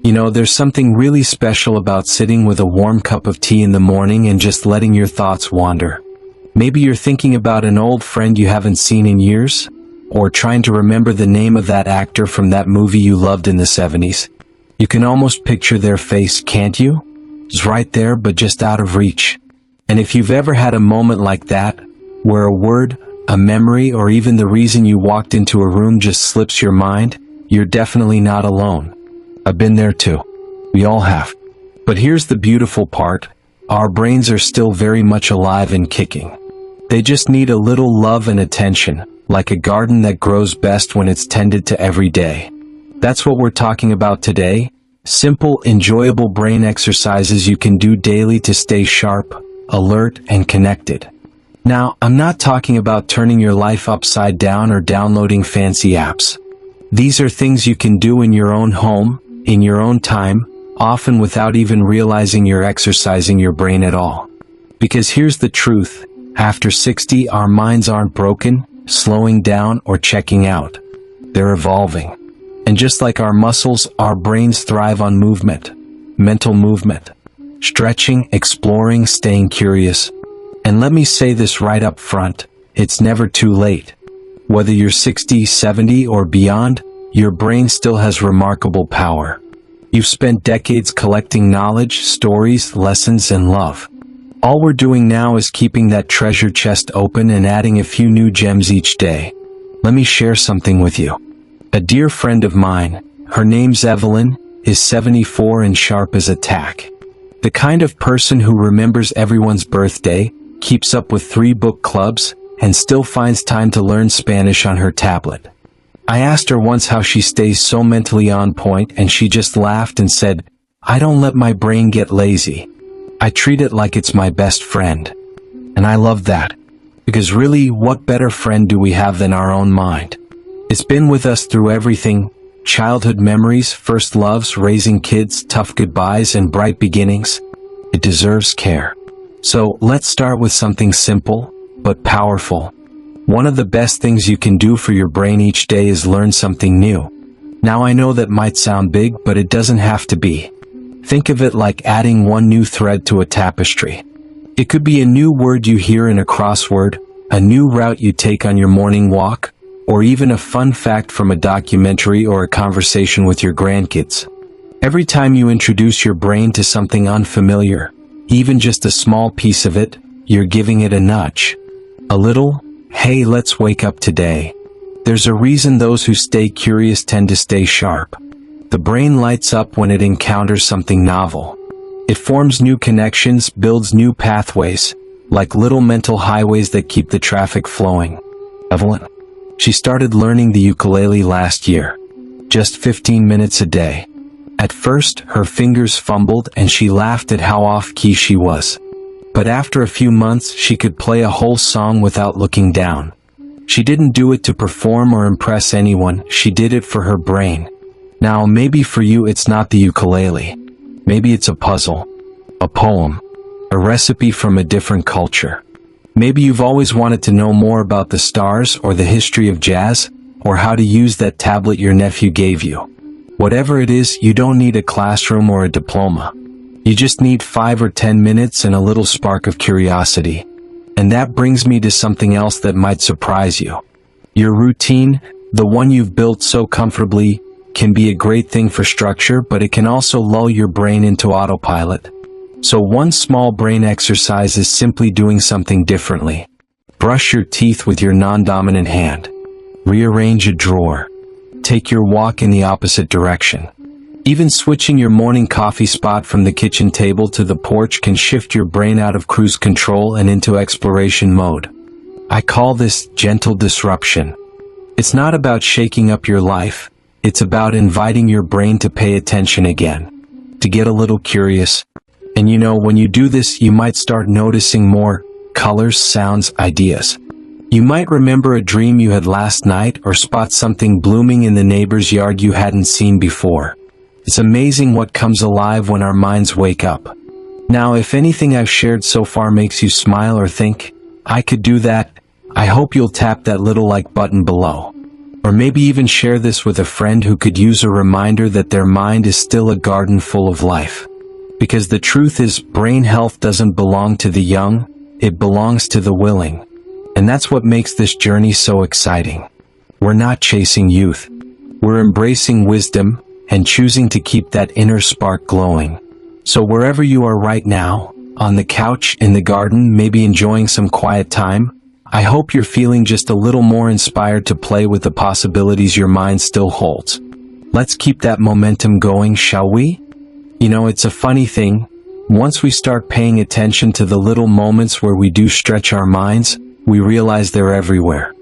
You know, there's something really special about sitting with a warm cup of tea in the morning and just letting your thoughts wander. Maybe you're thinking about an old friend you haven't seen in years, or trying to remember the name of that actor from that movie you loved in the 70s. You can almost picture their face, can't you? It's right there, but just out of reach. And if you've ever had a moment like that, where a word, a memory, or even the reason you walked into a room just slips your mind, you're definitely not alone. I've been there too. We all have. But here's the beautiful part. Our brains are still very much alive and kicking. They just need a little love and attention, like a garden that grows best when it's tended to every day. That's what we're talking about today. Simple, enjoyable brain exercises you can do daily to stay sharp, alert, and connected. Now, I'm not talking about turning your life upside down or downloading fancy apps. These are things you can do in your own home, in your own time, often without even realizing you're exercising your brain at all. Because here's the truth, after 60, our minds aren't broken, slowing down, or checking out. They're evolving. And just like our muscles, our brains thrive on movement, mental movement, stretching, exploring, staying curious. And let me say this right up front, it's never too late. Whether you're 60, 70, or beyond, your brain still has remarkable power. You've spent decades collecting knowledge, stories, lessons, and love. All we're doing now is keeping that treasure chest open and adding a few new gems each day. Let me share something with you. A dear friend of mine, her name's Evelyn, is 74 and sharp as a tack. The kind of person who remembers everyone's birthday, keeps up with 3 book clubs, and still finds time to learn Spanish on her tablet. I asked her once how she stays so mentally on point, and she just laughed and said, "I don't let my brain get lazy. I treat it like it's my best friend." And I love that. Because really, what better friend do we have than our own mind? It's been with us through everything, childhood memories, first loves, raising kids, tough goodbyes, and bright beginnings. It deserves care. So, let's start with something simple, but powerful. One of the best things you can do for your brain each day is learn something new. Now I know that might sound big, but it doesn't have to be. Think of it like adding one new thread to a tapestry. It could be a new word you hear in a crossword, a new route you take on your morning walk, or even a fun fact from a documentary or a conversation with your grandkids. Every time you introduce your brain to something unfamiliar, even just a small piece of it, you're giving it a nudge. A little, "Hey, let's wake up today." There's a reason those who stay curious tend to stay sharp. The brain lights up when it encounters something novel. It forms new connections, builds new pathways, like little mental highways that keep the traffic flowing. Evelyn, she started learning the ukulele last year. Just 15 minutes a day. At first, her fingers fumbled and she laughed at how off-key she was. But after a few months, she could play a whole song without looking down. She didn't do it to perform or impress anyone, she did it for her brain. Now, maybe for you it's not the ukulele. Maybe it's a puzzle, a poem, a recipe from a different culture. Maybe you've always wanted to know more about the stars or the history of jazz, or how to use that tablet your nephew gave you. Whatever it is, you don't need a classroom or a diploma. You just need 5 or 10 minutes and a little spark of curiosity. And that brings me to something else that might surprise you. Your routine, the one you've built so comfortably, can be a great thing for structure, but it can also lull your brain into autopilot. So one small brain exercise is simply doing something differently. Brush your teeth with your non-dominant hand. Rearrange a drawer. Take your walk in the opposite direction. Even switching your morning coffee spot from the kitchen table to the porch can shift your brain out of cruise control and into exploration mode. I call this gentle disruption. It's not about shaking up your life, it's about inviting your brain to pay attention again, to get a little curious. And you know, when you do this, you might start noticing more colors, sounds, ideas. You might remember a dream you had last night or spot something blooming in the neighbor's yard you hadn't seen before. It's amazing what comes alive when our minds wake up. Now, if anything I've shared so far makes you smile or think, "I could do that," I hope you'll tap that little like button below. Or maybe even share this with a friend who could use a reminder that their mind is still a garden full of life. Because the truth is, brain health doesn't belong to the young, it belongs to the willing. And that's what makes this journey so exciting. We're not chasing youth. We're embracing wisdom and choosing to keep that inner spark glowing. So wherever you are right now, on the couch, in the garden, maybe enjoying some quiet time, I hope you're feeling just a little more inspired to play with the possibilities your mind still holds. Let's keep that momentum going, shall we? You know, it's a funny thing. Once we start paying attention to the little moments where we do stretch our minds, we realize they're everywhere.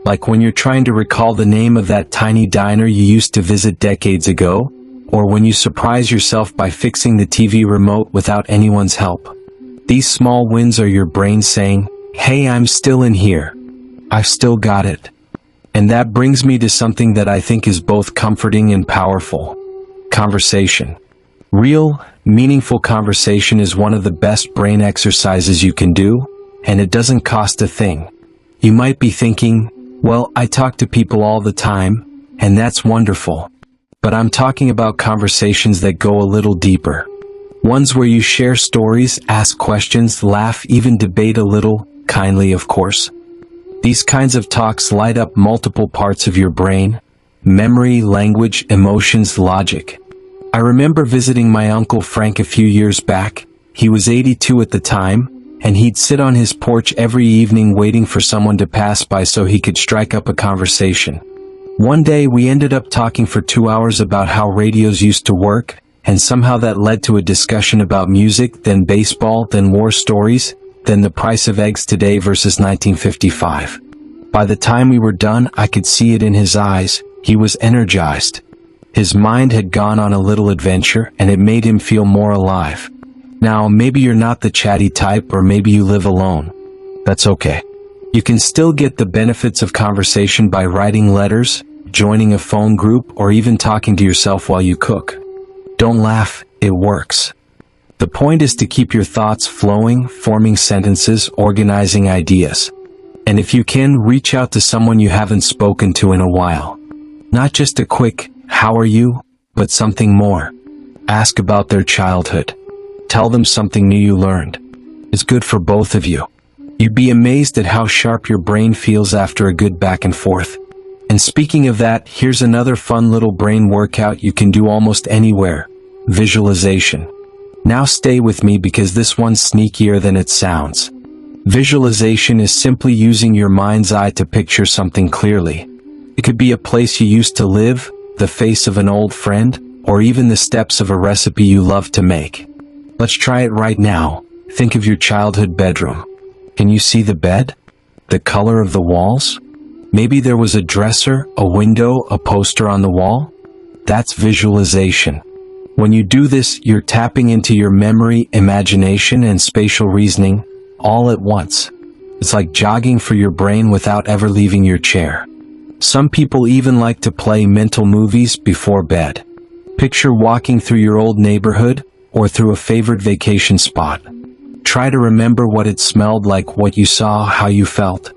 Like when you're trying to recall the name of that tiny diner you used to visit decades ago, or when you surprise yourself by fixing the TV remote without anyone's help. These small wins are your brain saying, "Hey, I'm still in here. I've still got it." And that brings me to something that I think is both comforting and powerful. Conversation. Real, meaningful conversation is one of the best brain exercises you can do, and it doesn't cost a thing. You might be thinking, well, I talk to people all the time, and that's wonderful. But I'm talking about conversations that go a little deeper. Ones where you share stories, ask questions, laugh, even debate a little, kindly of course. These kinds of talks light up multiple parts of your brain: memory, language, emotions, logic. I remember visiting my Uncle Frank a few years back. He was 82 at the time, and he'd sit on his porch every evening waiting for someone to pass by so he could strike up a conversation. One day we ended up talking for 2 hours about how radios used to work, and somehow that led to a discussion about music, then baseball, then war stories, then the price of eggs today versus 1955. By the time we were done, I could see it in his eyes. He was energized. His mind had gone on a little adventure, and it made him feel more alive. Now, maybe you're not the chatty type, or maybe you live alone. That's okay. You can still get the benefits of conversation by writing letters, joining a phone group, or even talking to yourself while you cook. Don't laugh, it works. The point is to keep your thoughts flowing, forming sentences, organizing ideas. And if you can, reach out to someone you haven't spoken to in a while. Not just a quick, "How are you?" but something more. Ask about their childhood. Tell them something new you learned. It's good for both of you. You'd be amazed at how sharp your brain feels after a good back and forth. And speaking of that, here's another fun little brain workout you can do almost anywhere: visualization. Now stay with me because this one's sneakier than it sounds. Visualization is simply using your mind's eye to picture something clearly. It could be a place you used to live, the face of an old friend, or even the steps of a recipe you love to make. Let's try it right now. Think of your childhood bedroom. Can you see the bed? The color of the walls? Maybe there was a dresser, a window, a poster on the wall? That's visualization. When you do this, you're tapping into your memory, imagination, and spatial reasoning all at once. It's like jogging for your brain without ever leaving your chair. Some people even like to play mental movies before bed. Picture walking through your old neighborhood or through a favorite vacation spot. Try to remember what it smelled like, what you saw, how you felt.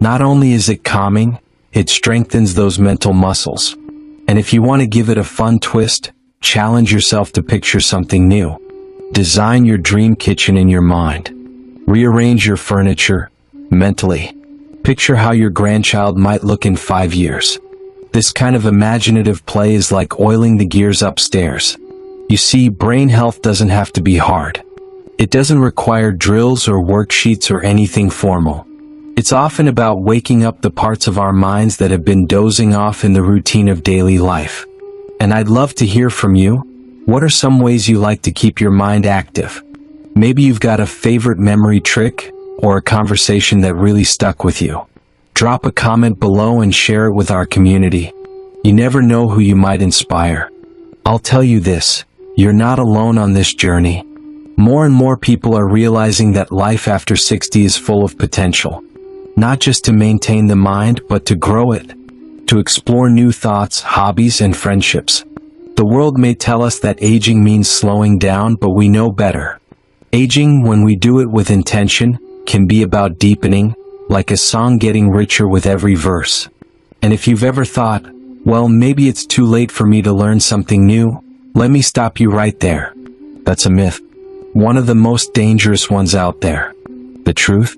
Not only is it calming, it strengthens those mental muscles. And if you want to give it a fun twist, challenge yourself to picture something new. Design your dream kitchen in your mind. Rearrange your furniture mentally. Picture how your grandchild might look in 5 years. This kind of imaginative play is like oiling the gears upstairs. You see, brain health doesn't have to be hard. It doesn't require drills or worksheets or anything formal. It's often about waking up the parts of our minds that have been dozing off in the routine of daily life. And I'd love to hear from you. What are some ways you like to keep your mind active? Maybe you've got a favorite memory trick or a conversation that really stuck with you. Drop a comment below and share it with our community. You never know who you might inspire. I'll tell you this, you're not alone on this journey. More and more people are realizing that life after 60 is full of potential. Not just to maintain the mind, but to grow it. To explore new thoughts, hobbies, and friendships. The world may tell us that aging means slowing down, but we know better. Aging, when we do it with intention, can be about deepening, like a song getting richer with every verse. And if you've ever thought, well, maybe it's too late for me to learn something new, let me stop you right there. That's a myth. One of the most dangerous ones out there. The truth?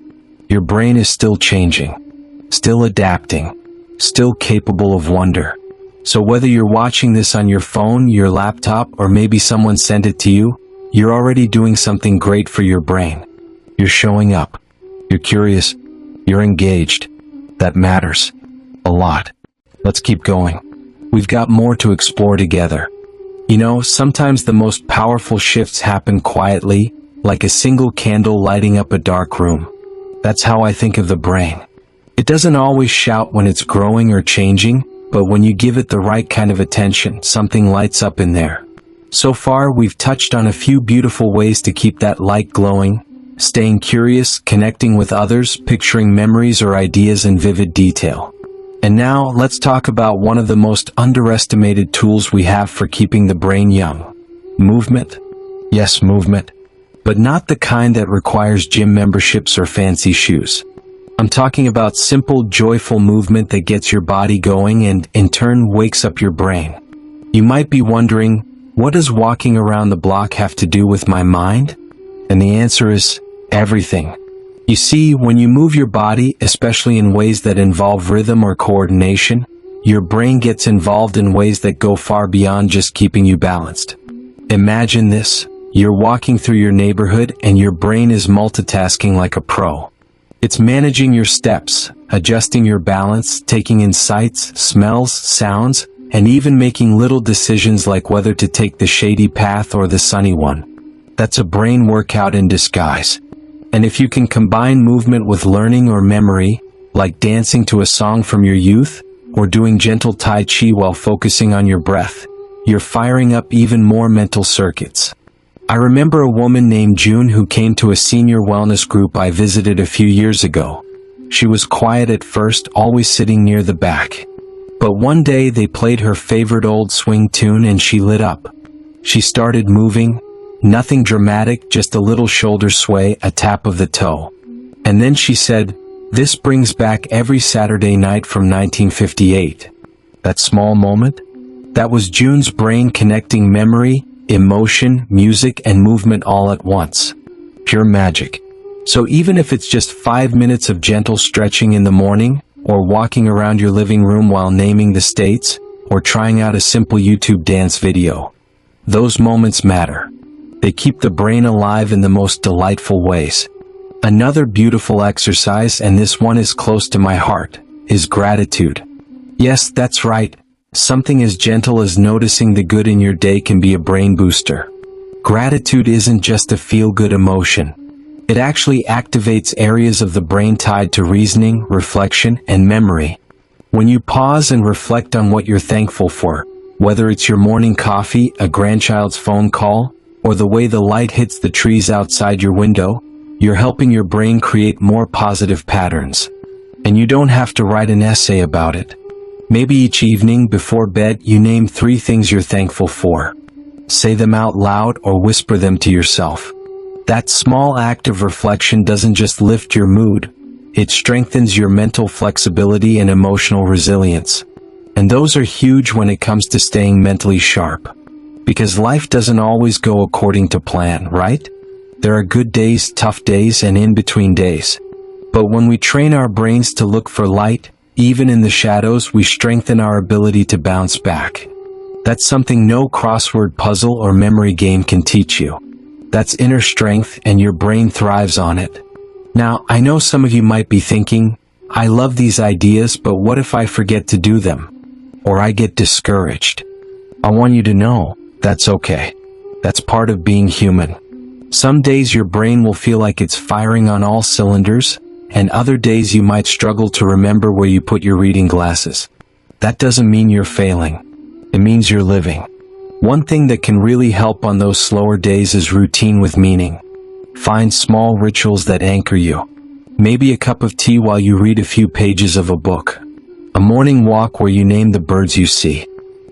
Your brain is still changing, still adapting, still capable of wonder. So whether you're watching this on your phone, your laptop, or maybe someone sent it to you, you're already doing something great for your brain. You're showing up. You're curious. You're engaged. That matters. A lot. Let's keep going. We've got more to explore together. You know, sometimes the most powerful shifts happen quietly, like a single candle lighting up a dark room. That's how I think of the brain. It doesn't always shout when it's growing or changing, but when you give it the right kind of attention, something lights up in there. So far, we've touched on a few beautiful ways to keep that light glowing, staying curious, connecting with others, picturing memories or ideas in vivid detail. And now, let's talk about one of the most underestimated tools we have for keeping the brain young. Movement. Yes, movement. But not the kind that requires gym memberships or fancy shoes. I'm talking about simple, joyful movement that gets your body going and, in turn, wakes up your brain. You might be wondering, what does walking around the block have to do with my mind? And the answer is everything. You see, when you move your body, especially in ways that involve rhythm or coordination, your brain gets involved in ways that go far beyond just keeping you balanced. Imagine this. You're walking through your neighborhood and your brain is multitasking like a pro. It's managing your steps, adjusting your balance, taking in sights, smells, sounds, and even making little decisions like whether to take the shady path or the sunny one. That's a brain workout in disguise. And if you can combine movement with learning or memory, like dancing to a song from your youth, or doing gentle Tai Chi while focusing on your breath, you're firing up even more mental circuits. I remember a woman named June who came to a senior wellness group I visited a few years ago. She was quiet at first, always sitting near the back. But one day they played her favorite old swing tune and she lit up. She started moving, nothing dramatic, just a little shoulder sway, a tap of the toe. And then she said, "This brings back every Saturday night from 1958. That small moment? That was June's brain connecting memory, emotion, music, and movement all at once. Pure magic. So even if it's just 5 minutes of gentle stretching in the morning, or walking around your living room while naming the states, or trying out a simple YouTube dance video, those moments matter. They keep the brain alive in the most delightful ways. Another beautiful exercise, and this one is close to my heart, is gratitude. Yes, that's right. Something as gentle as noticing the good in your day can be a brain booster. Gratitude isn't just a feel-good emotion. It actually activates areas of the brain tied to reasoning, reflection, and memory. When you pause and reflect on what you're thankful for, whether it's your morning coffee, a grandchild's phone call, or the way the light hits the trees outside your window, you're helping your brain create more positive patterns. And you don't have to write an essay about it. Maybe each evening before bed you name 3 things you're thankful for. Say them out loud or whisper them to yourself. That small act of reflection doesn't just lift your mood, it strengthens your mental flexibility and emotional resilience. And those are huge when it comes to staying mentally sharp. Because life doesn't always go according to plan, right? There are good days, tough days, and in-between days. But when we train our brains to look for light, even in the shadows, we strengthen our ability to bounce back. That's something no crossword puzzle or memory game can teach you. That's inner strength, and your brain thrives on it. Now, I know some of you might be thinking, I love these ideas, but what if I forget to do them? Or I get discouraged? I want you to know, that's okay. That's part of being human. Some days your brain will feel like it's firing on all cylinders, and other days you might struggle to remember where you put your reading glasses. That doesn't mean you're failing. It means you're living. One thing that can really help on those slower days is routine with meaning. Find small rituals that anchor you. Maybe a cup of tea while you read a few pages of a book. A morning walk where you name the birds you see.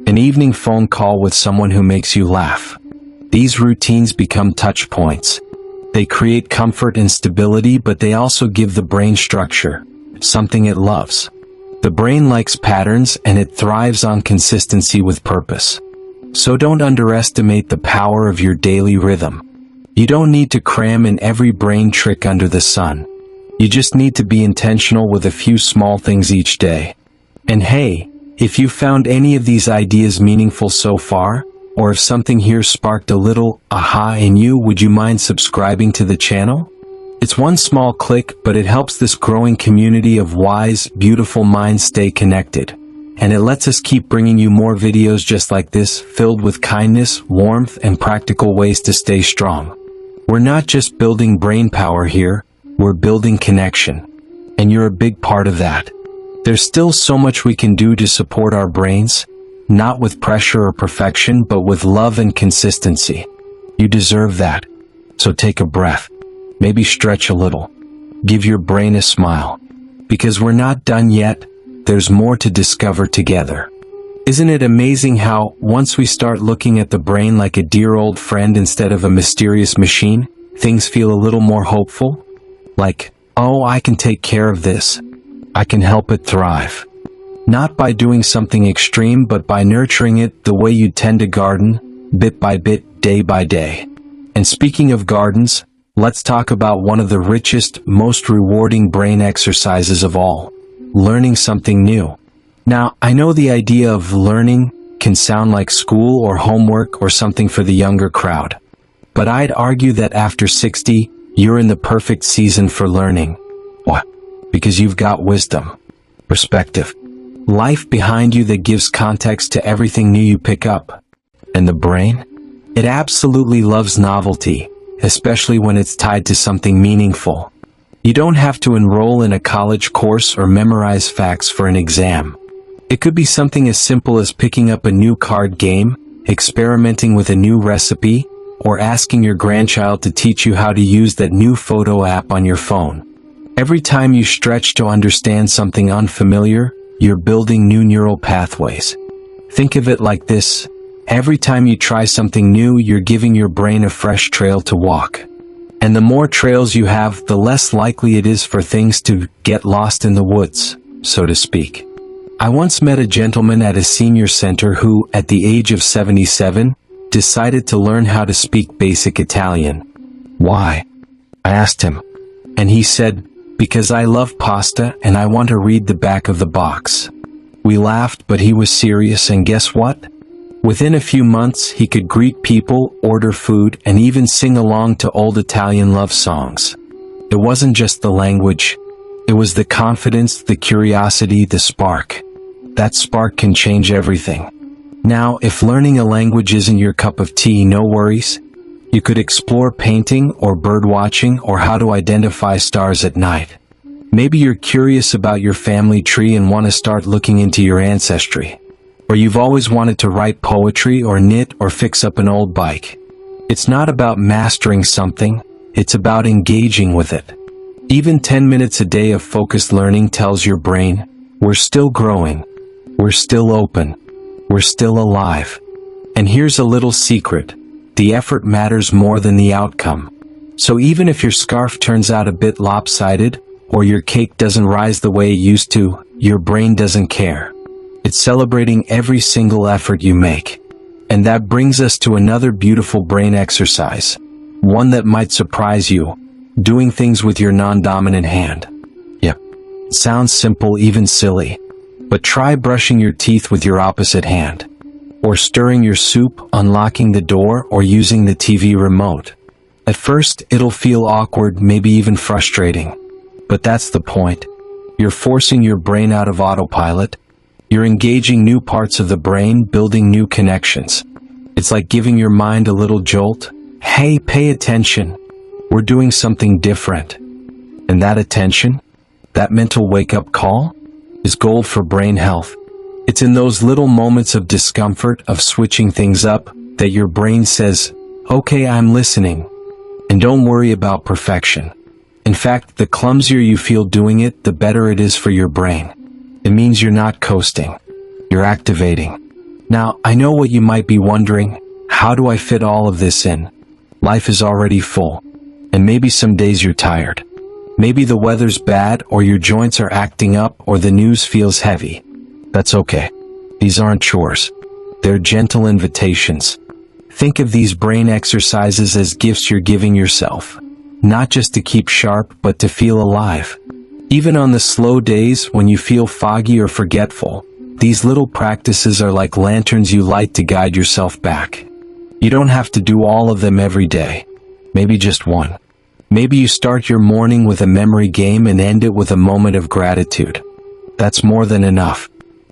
An evening phone call with someone who makes you laugh. These routines become touch points. They create comfort and stability, but they also give the brain structure, something it loves. The brain likes patterns and it thrives on consistency with purpose. So don't underestimate the power of your daily rhythm. You don't need to cram in every brain trick under the sun. You just need to be intentional with a few small things each day. And hey, if you found any of these ideas meaningful so far, or if something here sparked a little aha in you, would you mind subscribing to the channel? It's one small click, but it helps this growing community of wise, beautiful minds stay connected. And it lets us keep bringing you more videos just like this, filled with kindness, warmth, and practical ways to stay strong. We're not just building brain power here, we're building connection. And you're a big part of that. There's still so much we can do to support our brains, not with pressure or perfection, but with love and consistency. You deserve that. So take a breath. Maybe stretch a little. Give your brain a smile. Because we're not done yet, there's more to discover together. Isn't it amazing how, once we start looking at the brain like a dear old friend instead of a mysterious machine, things feel a little more hopeful? Like, oh, I can take care of this. I can help it thrive. Not by doing something extreme, but by nurturing it the way you tend a garden, bit by bit, day by day. And speaking of gardens, let's talk about one of the richest, most rewarding brain exercises of all, learning something new. Now, I know the idea of learning can sound like school or homework or something for the younger crowd. But I'd argue that after 60, you're in the perfect season for learning. Why? Because you've got wisdom, perspective, life behind you that gives context to everything new you pick up. And the brain? It absolutely loves novelty, especially when it's tied to something meaningful. You don't have to enroll in a college course or memorize facts for an exam. It could be something as simple as picking up a new card game, experimenting with a new recipe, or asking your grandchild to teach you how to use that new photo app on your phone. Every time you stretch to understand something unfamiliar, you're building new neural pathways. Think of it like this. Every time you try something new, you're giving your brain a fresh trail to walk. And the more trails you have, the less likely it is for things to get lost in the woods, so to speak. I once met a gentleman at a senior center who, at the age of 77, decided to learn how to speak basic Italian. Why? I asked him. And he said, because I love pasta and I want to read the back of the box. We laughed, but he was serious, and guess what? Within a few months, he could greet people, order food, and even sing along to old Italian love songs. It wasn't just the language. It was the confidence, the curiosity, the spark. That spark can change everything. Now, if learning a language isn't your cup of tea, no worries. You could explore painting or bird watching or how to identify stars at night. Maybe you're curious about your family tree and want to start looking into your ancestry. Or you've always wanted to write poetry or knit or fix up an old bike. It's not about mastering something, it's about engaging with it. Even 10 minutes a day of focused learning tells your brain, we're still growing, we're still open, we're still alive. And here's a little secret, the effort matters more than the outcome. So even if your scarf turns out a bit lopsided, or your cake doesn't rise the way it used to, your brain doesn't care. It's celebrating every single effort you make. And that brings us to another beautiful brain exercise. One that might surprise you. Doing things with your non-dominant hand. Yep. It sounds simple, even silly. But try brushing your teeth with your opposite hand. Or stirring your soup, unlocking the door, or using the TV remote. At first, it'll feel awkward, maybe even frustrating. But that's the point. You're forcing your brain out of autopilot. You're engaging new parts of the brain, building new connections. It's like giving your mind a little jolt. Hey, pay attention. We're doing something different. And that attention, that mental wake-up call, is gold for brain health. It's in those little moments of discomfort, of switching things up, that your brain says, okay, I'm listening. And don't worry about perfection. In fact, the clumsier you feel doing it, the better it is for your brain. It means you're not coasting. You're activating. Now, I know what you might be wondering. How do I fit all of this in? Life is already full. And maybe some days you're tired. Maybe the weather's bad, or your joints are acting up, or the news feels heavy. That's okay. These aren't chores. They're gentle invitations. Think of these brain exercises as gifts you're giving yourself. Not just to keep sharp, but to feel alive. Even on the slow days when you feel foggy or forgetful, these little practices are like lanterns you light to guide yourself back. You don't have to do all of them every day. Maybe just one. Maybe you start your morning with a memory game and end it with a moment of gratitude. That's more than enough.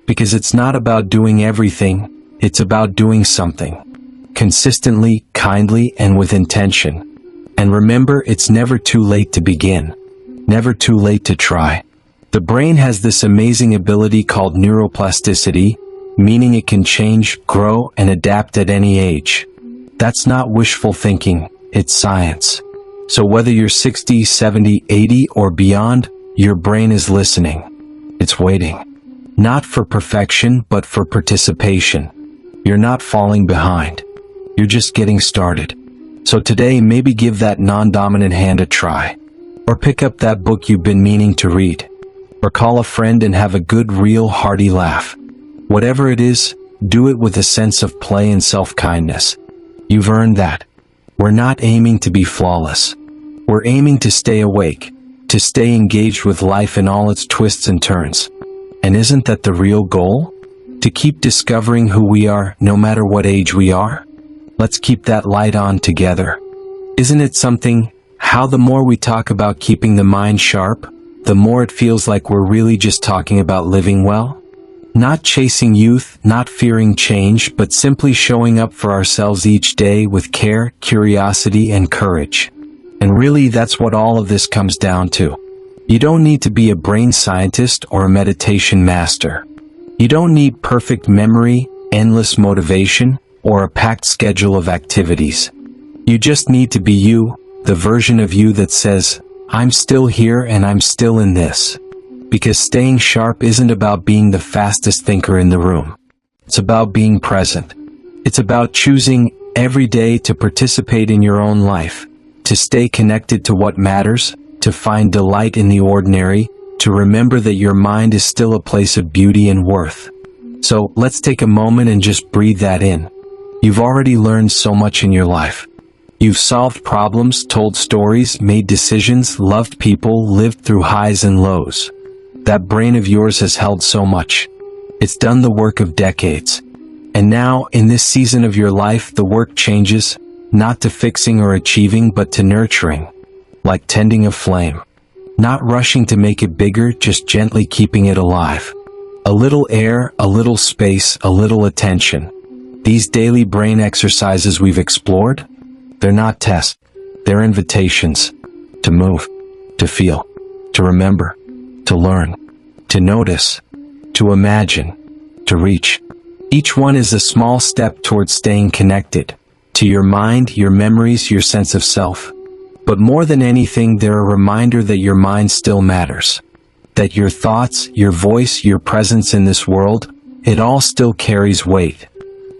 Because it's not about doing everything, it's about doing something. Consistently, kindly, and with intention. And remember, it's never too late to begin. Never too late to try. The brain has this amazing ability called neuroplasticity, meaning it can change, grow, and adapt at any age. That's not wishful thinking, it's science. So whether you're 60, 70, 80, or beyond, your brain is listening. It's waiting. Not for perfection, but for participation. You're not falling behind. You're just getting started. So today, maybe give that non-dominant hand a try. Or pick up that book you've been meaning to read. Or call a friend and have a good, real, hearty laugh. Whatever it is, do it with a sense of play and self-kindness. You've earned that. We're not aiming to be flawless. We're aiming to stay awake, to stay engaged with life in all its twists and turns. And isn't that the real goal? To keep discovering who we are, no matter what age we are? Let's keep that light on together. Isn't it something, how the more we talk about keeping the mind sharp, the more it feels like we're really just talking about living well? Not chasing youth, not fearing change, but simply showing up for ourselves each day with care, curiosity, and courage. And really, that's what all of this comes down to. You don't need to be a brain scientist or a meditation master. You don't need perfect memory, endless motivation, or a packed schedule of activities. You just need to be you, the version of you that says, I'm still here and I'm still in this. Because staying sharp isn't about being the fastest thinker in the room. It's about being present. It's about choosing every day to participate in your own life, to stay connected to what matters, to find delight in the ordinary, to remember that your mind is still a place of beauty and worth. So let's take a moment and just breathe that in. You've already learned so much in your life. You've solved problems, told stories, made decisions, loved people, lived through highs and lows. That brain of yours has held so much. It's done the work of decades. And now, in this season of your life, the work changes, not to fixing or achieving, but to nurturing. Like tending a flame. Not rushing to make it bigger, just gently keeping it alive. A little air, a little space, a little attention. These daily brain exercises we've explored, they're not tests. They're invitations. To move. To feel. To remember. To learn, to notice, to imagine, to reach. Each one is a small step towards staying connected, to your mind, your memories, your sense of self. But more than anything, they're a reminder that your mind still matters. That your thoughts, your voice, your presence in this world, it all still carries weight.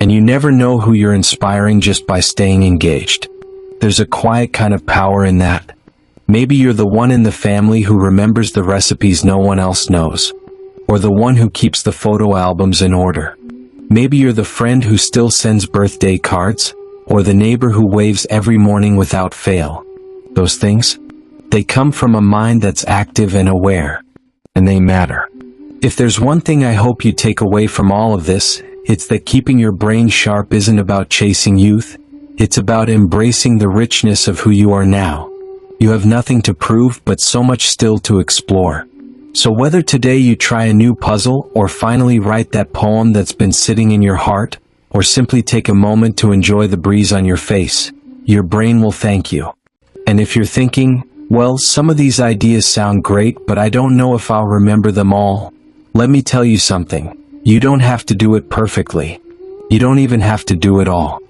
And you never know who you're inspiring just by staying engaged. There's a quiet kind of power in that. Maybe you're the one in the family who remembers the recipes no one else knows. Or the one who keeps the photo albums in order. Maybe you're the friend who still sends birthday cards. Or the neighbor who waves every morning without fail. Those things? They come from a mind that's active and aware. And they matter. If there's one thing I hope you take away from all of this, it's that keeping your brain sharp isn't about chasing youth. It's about embracing the richness of who you are now. You have nothing to prove, but so much still to explore. So whether today you try a new puzzle, or finally write that poem that's been sitting in your heart, or simply take a moment to enjoy the breeze on your face, your brain will thank you. And if you're thinking, well, some of these ideas sound great, but I don't know if I'll remember them all, let me tell you something. You don't have to do it perfectly. You don't even have to do it all.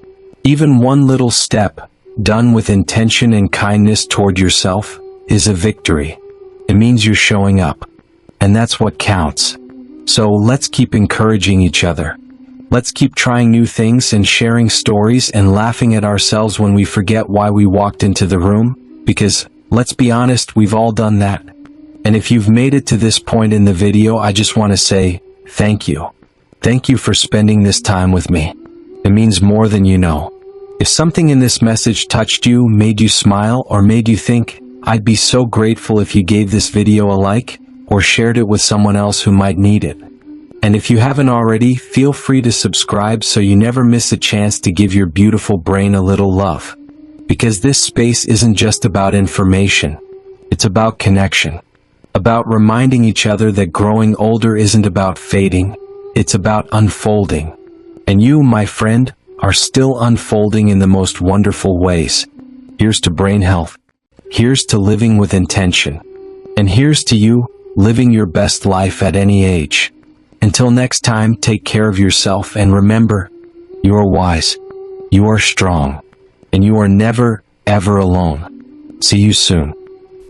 Even one little step, done with intention and kindness toward yourself, is a victory. It means you're showing up. And that's what counts. So let's keep encouraging each other. Let's keep trying new things and sharing stories and laughing at ourselves when we forget why we walked into the room, because Let's be honest, we've all done that. And if you've made it to this point in the video, I just want to say thank you. Thank you for spending this time with me. It means more than you know. If something in this message touched you, made you smile, or made you think, I'd be so grateful if you gave this video a like, or shared it with someone else who might need it. And if you haven't already, feel free to subscribe so you never miss a chance to give your beautiful brain a little love. Because this space isn't just about information. It's about connection. About reminding each other that growing older isn't about fading. It's about unfolding. And you, my friend, are still unfolding in the most wonderful ways. Here's to brain health. Here's to living with intention. And here's to you, living your best life at any age. Until next time, take care of yourself and remember, you are wise, you are strong, and you are never, ever alone. See you soon.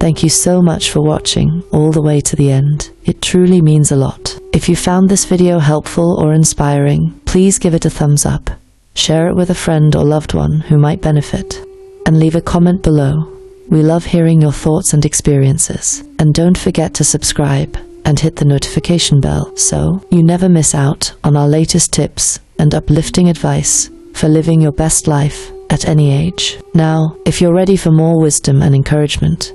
Thank you so much for watching all the way to the end. It truly means a lot. If you found this video helpful or inspiring, please give it a thumbs up. Share it with a friend or loved one who might benefit. And leave a comment below. We love hearing your thoughts and experiences. And don't forget to subscribe and hit the notification bell so you never miss out on our latest tips and uplifting advice for living your best life at any age. Now, if you're ready for more wisdom and encouragement,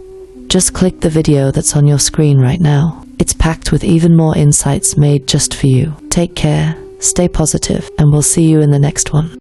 just click the video that's on your screen right now. It's packed with even more insights made just for you. Take care, stay positive, and we'll see you in the next one.